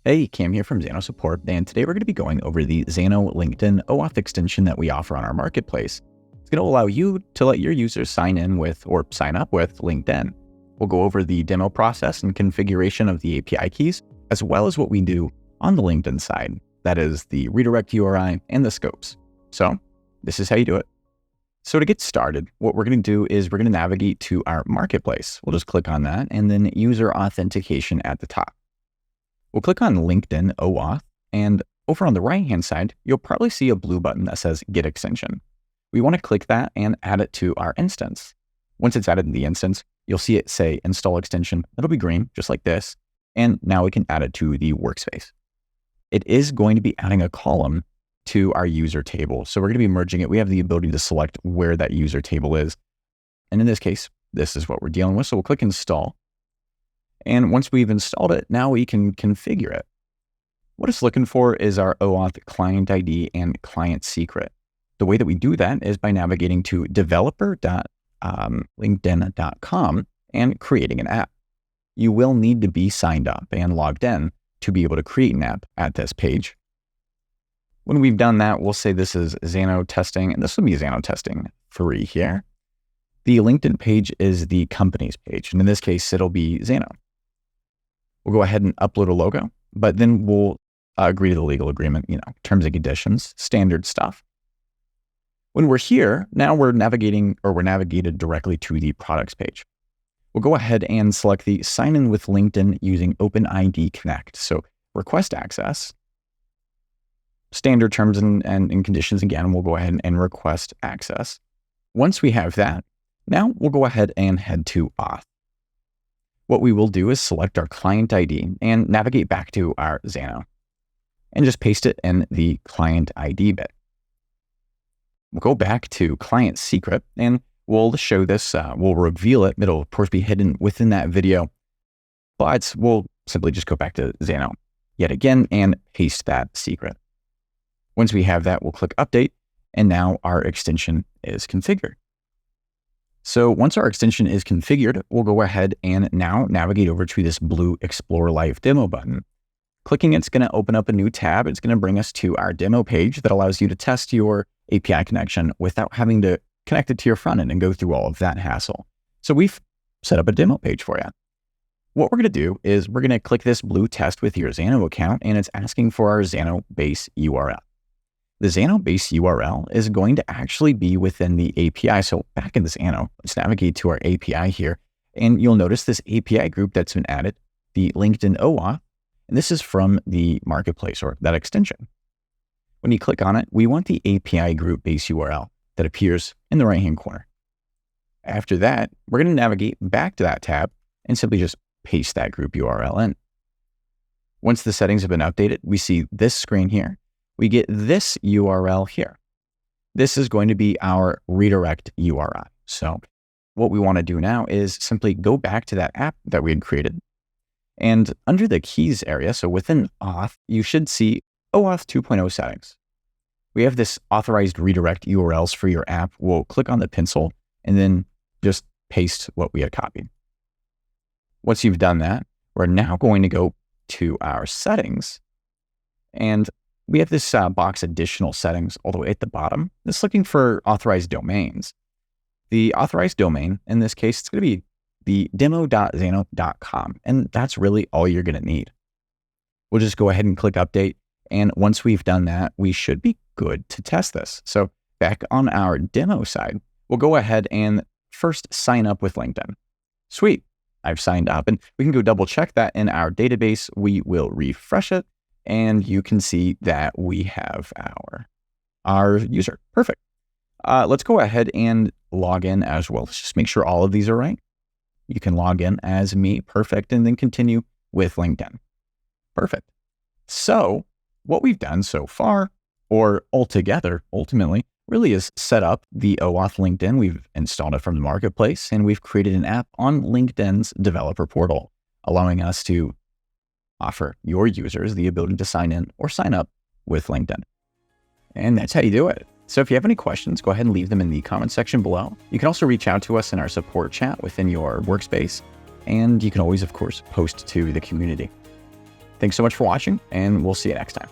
Hey, Cam here from Xano Support, and today we're going to be going over the Xano LinkedIn OAuth extension that we offer on our marketplace. It's going to allow you to let your users sign in with or sign up with LinkedIn. We'll go over the demo process and configuration of the API keys, as well as what we do on the LinkedIn side. That is the redirect URI and the scopes. So this is how you do it. So to get started, what we're going to do is we're going to navigate to our marketplace. We'll just click on that and then user authentication at the top. We'll click on LinkedIn OAuth, and over on the right-hand side, you'll probably see a blue button that says Get Extension. We want to click that and add it to our instance. Once it's added in the instance, you'll see it say Install Extension. It'll be green, just like this. And now we can add it to the workspace. It is going to be adding a column to our user table. So we're going to be merging it. We have the ability to select where that user table is. And in this case, this is what we're dealing with. So we'll click Install. And once we've installed it, now we can configure it. What it's looking for is our OAuth client ID and client secret. The way that we do that is by navigating to developer.linkedin.com and creating an app. You will need to be signed up and logged in to be able to create an app at this page. When we've done that, we'll say this is Xano testing, and this will be Xano testing 3 here. The LinkedIn page is the company's page, and in this case, it'll be Xano. We'll go ahead and upload a logo, but then we'll agree to the legal agreement, terms and conditions, standard stuff. When we're here, now we're navigated directly to the products page. We'll go ahead and select the sign in with LinkedIn using OpenID Connect. So request access, standard terms and conditions. Again, we'll go ahead and request access. Once we have that, now we'll go ahead and head to auth. What we will do is select our client ID and navigate back to our Xano and just paste it in the client ID bit. We'll go back to client secret and we'll show this, we'll reveal it. It'll of course be hidden within that video, but we'll simply just go back to Xano yet again and paste that secret. Once we have that, we'll click update and now our extension is configured. So once our extension is configured, we'll go ahead and now navigate over to this blue Explore Live Demo button. Clicking it's going to open up a new tab. It's going to bring us to our demo page that allows you to test your API connection without having to connect it to your front end and go through all of that hassle. So we've set up a demo page for you. What we're going to do is we're going to click this blue test with your Xano account, and it's asking for our Xano base URL. The Xano base URL is going to actually be within the API. So back in this Xano, let's navigate to our API here, and you'll notice this API group that's been added, the LinkedIn OAuth, and this is from the marketplace or that extension. When you click on it, we want the API group base URL that appears in the right-hand corner. After that, we're going to navigate back to that tab and simply just paste that group URL in. Once the settings have been updated, we see this screen here. We get this URL here. This is going to be our redirect URI. So what we want to do now is simply go back to that app that we had created. And under the keys area, so within auth, you should see OAuth 2.0 settings. We have this authorized redirect URLs for your app. We'll click on the pencil and then just paste what we had copied. Once you've done that, we're now going to go to our settings, and we have this box additional settings all the way at the bottom. It's looking for authorized domains. The authorized domain, in this case, it's going to be the demo.xano.com. And that's really all you're going to need. We'll just go ahead and click update. And once we've done that, we should be good to test this. So back on our demo side, we'll go ahead and first sign up with LinkedIn. Sweet, I've signed up, and we can go double check that in our database. We will refresh it. And you can see that we have our user. Perfect. Let's go ahead and log in as well. Let's just make sure all of these are right. You can log in as me. Perfect. And then continue with LinkedIn. Perfect. So what we've done so far, or altogether, ultimately, really is set up the OAuth LinkedIn. We've installed it from the marketplace, and we've created an app on LinkedIn's developer portal, allowing us to offer your users the ability to sign in or sign up with LinkedIn. And that's how you do it. So if you have any questions, go ahead and leave them in the comment section below. You can also reach out to us in our support chat within your workspace. And you can always, of course, post to the community. Thanks so much for watching, and we'll see you next time.